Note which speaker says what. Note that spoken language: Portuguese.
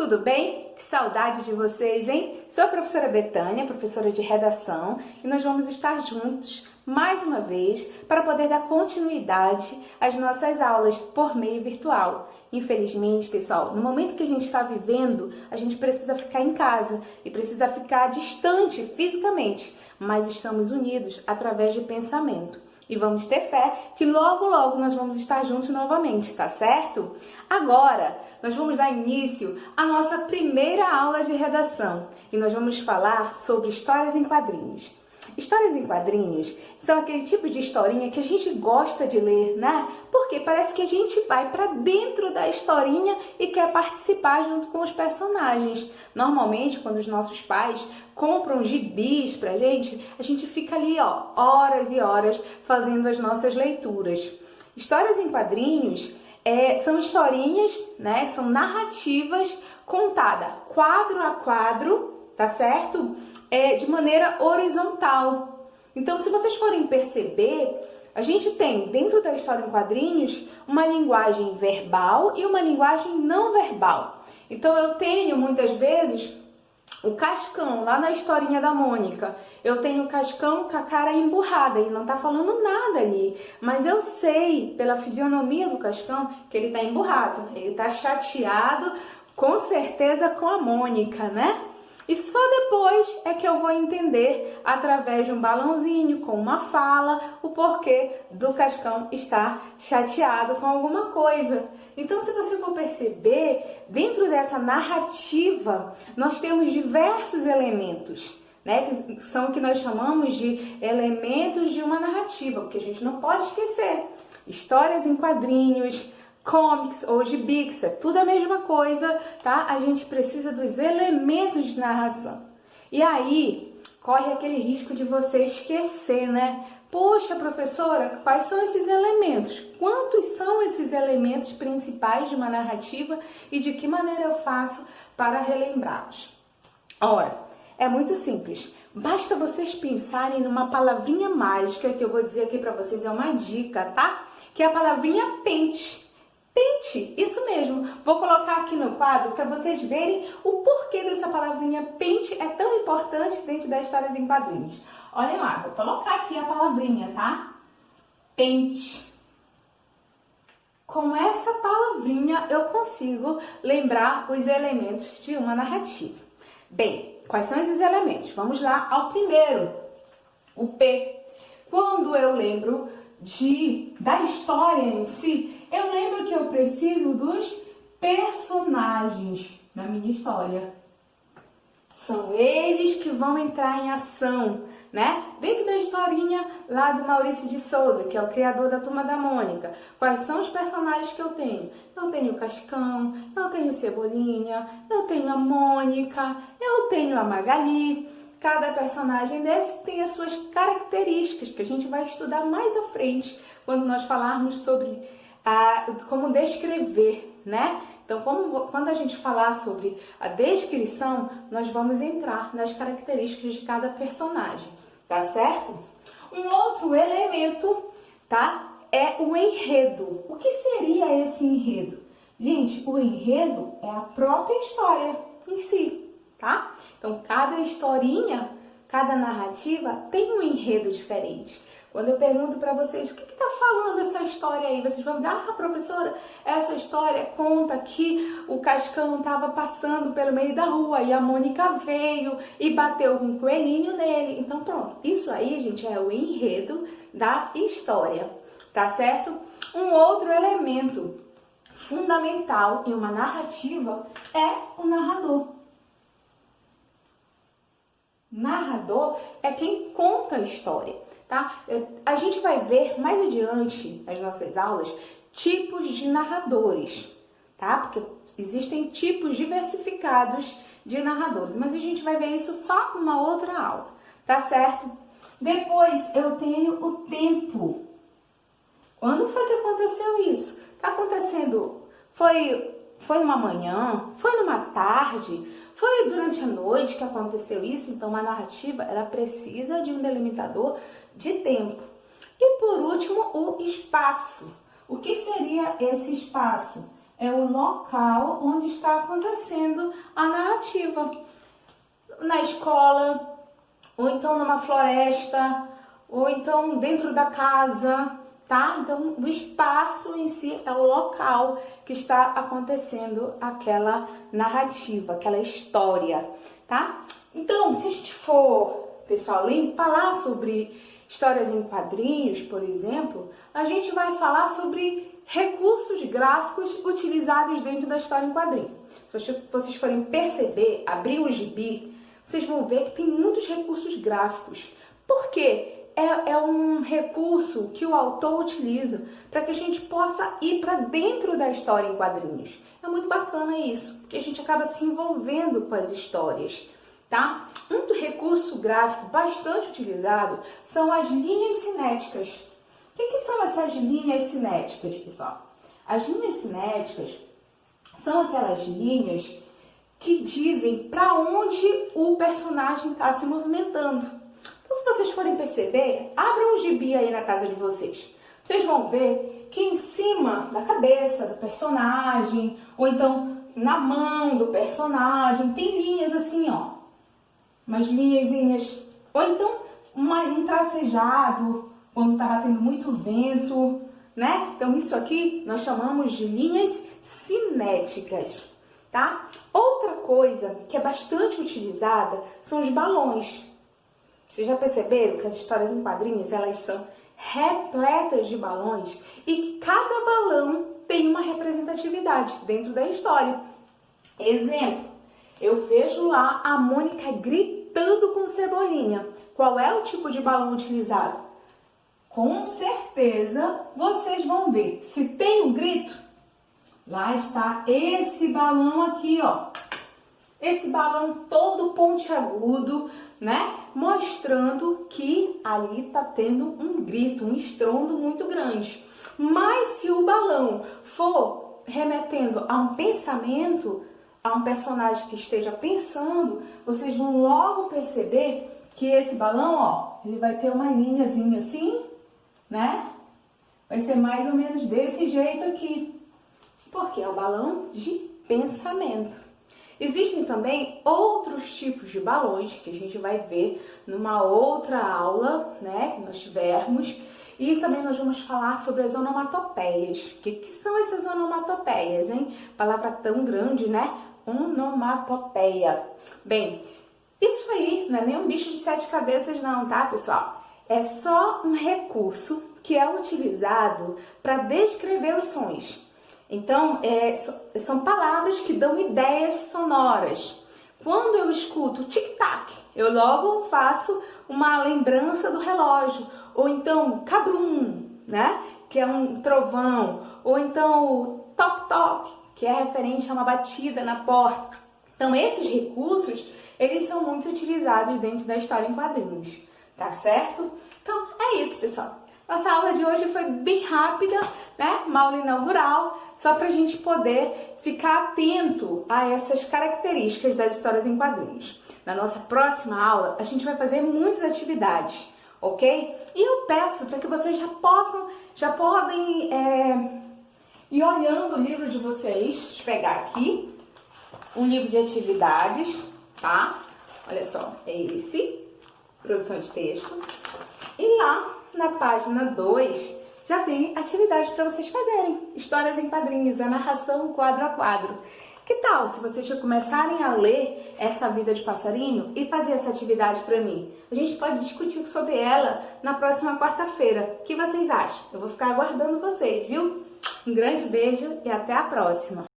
Speaker 1: tudo bem? Que saudade de vocês, hein? Sou a professora Betânia, professora de redação, e nós vamos estar juntos mais uma vez para poder dar continuidade às nossas aulas por meio virtual. Infelizmente, pessoal, no momento que a gente está vivendo, a gente precisa ficar em casa e precisa ficar distante fisicamente, mas estamos unidos através de pensamento. E vamos ter fé que logo, logo nós vamos estar juntos novamente, tá certo? Agora, nós vamos dar início à nossa primeira aula de redação e nós vamos falar sobre histórias em quadrinhos. Histórias em quadrinhos são aquele tipo de historinha que a gente gosta de ler, né? Porque parece que a gente vai para dentro da historinha e quer participar junto com os personagens. Normalmente, quando os nossos pais compram gibis pra gente, a gente fica ali, ó, horas e horas fazendo as nossas leituras. Histórias em quadrinhos são historinhas, né? São narrativas contadas quadro a quadro, tá certo? De maneira horizontal. Então, se vocês forem perceber, a gente tem dentro da história em quadrinhos uma linguagem verbal e uma linguagem não verbal. Então, eu tenho muitas vezes o Cascão, lá na historinha da Mônica. Eu tenho o Cascão com a cara emburrada, ele não tá falando nada ali. Mas eu sei, pela fisionomia do Cascão, que ele tá emburrado. Ele tá chateado, com certeza, com a Mônica, né? E só depois é que eu vou entender, através de um balãozinho, com uma fala, o porquê do Cascão estar chateado com alguma coisa. Então, se você for perceber, dentro dessa narrativa, nós temos diversos elementos, né? Que são o que nós chamamos de elementos de uma narrativa, porque a gente não pode esquecer. Histórias em quadrinhos, comics ou gibis, é tudo a mesma coisa, tá? A gente precisa dos elementos de narração. E aí, corre aquele risco de você esquecer, né? Poxa, professora, quais são esses elementos? Quantos são esses elementos principais de uma narrativa e de que maneira eu faço para relembrá-los? Ora, é muito simples. Basta vocês pensarem numa palavrinha mágica que eu vou dizer aqui para vocês, é uma dica, tá? Que é a palavrinha pente. Pente, isso mesmo. Vou colocar aqui no quadro para vocês verem o porquê dessa palavrinha pente é tão importante dentro das histórias em quadrinhos. Olhem lá, vou colocar aqui a palavrinha, tá? Pente. Com essa palavrinha eu consigo lembrar os elementos de uma narrativa. Bem, quais são esses elementos? Vamos lá ao primeiro, o P. Quando eu lembro da história em si, eu lembro que eu preciso dos personagens na minha história. São eles que vão entrar em ação, né? Dentro da historinha lá do Maurício de Souza, que é o criador da Turma da Mônica. Quais são os personagens que eu tenho? Eu tenho o Cascão, eu tenho o Cebolinha, eu tenho a Mônica, eu tenho a Magali. Cada personagem desse tem as suas características, que a gente vai estudar mais à frente, quando nós falarmos sobre como descrever, né? Então, quando a gente falar sobre a descrição, nós vamos entrar nas características de cada personagem, tá certo? Um outro elemento, tá? É o enredo. O que seria esse enredo? Gente, o enredo é a própria história em si, tá? Então, cada historinha, cada narrativa tem um enredo diferente. Quando eu pergunto para vocês, o que está falando essa história aí? Vocês vão dizer, professora, essa história conta que o Cascão estava passando pelo meio da rua e a Mônica veio e bateu com um coelhinho nele. Então, pronto. Isso aí, gente, é o enredo da história, tá certo? Um outro elemento fundamental em uma narrativa é o narrador. Narrador é quem conta a história. Tá? A gente vai ver mais adiante nas nossas aulas tipos de narradores, tá? Porque existem tipos diversificados de narradores, mas a gente vai ver isso só numa outra aula, tá certo? Depois eu tenho o tempo. Quando foi que aconteceu isso? Tá acontecendo, foi numa manhã, foi numa tarde, foi durante a noite que aconteceu isso. Então, uma narrativa, ela precisa de um delimitador de tempo. E por último, o espaço. O que seria esse espaço? é o local onde está acontecendo a narrativa. Na escola, ou então numa floresta, ou então dentro da casa, tá? Então, o espaço em si é o local que está acontecendo aquela narrativa, aquela história, tá? Então, se a gente for, pessoal, falar sobre histórias em quadrinhos, por exemplo, a gente vai falar sobre recursos gráficos utilizados dentro da história em quadrinho. Se vocês forem perceber, abrir o gibi, vocês vão ver que tem muitos recursos gráficos. Por quê? É um recurso que o autor utiliza para que a gente possa ir para dentro da história em quadrinhos. É muito bacana isso, porque a gente acaba se envolvendo com as histórias, tá? Um recurso gráfico bastante utilizado são as linhas cinéticas. O que são essas linhas cinéticas, pessoal? As linhas cinéticas são aquelas linhas que dizem para onde o personagem está se movimentando. Então, se vocês forem perceber, abram um gibi aí na casa de vocês. Vocês vão ver que em cima da cabeça do personagem, ou então na mão do personagem, tem linhas assim, ó. Umas linhazinhas, ou então um tracejado, quando está batendo muito vento, né? Então, isso aqui nós chamamos de linhas cinéticas, tá? Outra coisa que é bastante utilizada são os balões. Vocês já perceberam que as histórias em quadrinhos, elas são repletas de balões e que cada balão tem uma representatividade dentro da história. Exemplo, eu vejo lá a Mônica gritando com Cebolinha. Qual é o tipo de balão utilizado? Com certeza vocês vão ver. Se tem um grito, lá está esse balão aqui, ó. Esse balão todo pontiagudo, né? Mostrando que ali está tendo um grito, um estrondo muito grande. Mas se o balão for remetendo a um pensamento, a um personagem que esteja pensando, vocês vão logo perceber que esse balão, ó, ele vai ter uma linhazinha assim, né? Vai ser mais ou menos desse jeito aqui, porque é o balão de pensamento. Existem também outros tipos de balões que a gente vai ver numa outra aula, né, que nós tivermos. E também nós vamos falar sobre as onomatopeias. O que são essas onomatopeias, hein? Palavra tão grande, né? Onomatopeia. Bem, isso aí não é nem um bicho de 7 cabeças não, tá, pessoal? É só um recurso que é utilizado para descrever os sons. Então, são palavras que dão ideias sonoras. Quando eu escuto tic-tac, eu logo faço uma lembrança do relógio. Ou então, cabrum, né? Que é um trovão. Ou então, toc-toc, que é referente a uma batida na porta. Então, esses recursos, eles são muito utilizados dentro da história em quadrinhos. Tá certo? Então, é isso, pessoal. Nossa aula de hoje foi bem rápida, né? Uma aula inaugural, só para a gente poder ficar atento a essas características das histórias em quadrinhos. Na nossa próxima aula, a gente vai fazer muitas atividades, ok? E eu peço para que vocês já podem ir olhando o livro de vocês. Deixa eu pegar aqui um livro de atividades, tá? Olha só, é esse, produção de texto. E lá na página 2 já tem atividades para vocês fazerem. Histórias em quadrinhos, a narração quadro a quadro. Que tal se vocês já começarem a ler essa Vida de Passarinho e fazer essa atividade para mim? A gente pode discutir sobre ela na próxima quarta-feira. O que vocês acham? Eu vou ficar aguardando vocês, viu? Um grande beijo e até a próxima!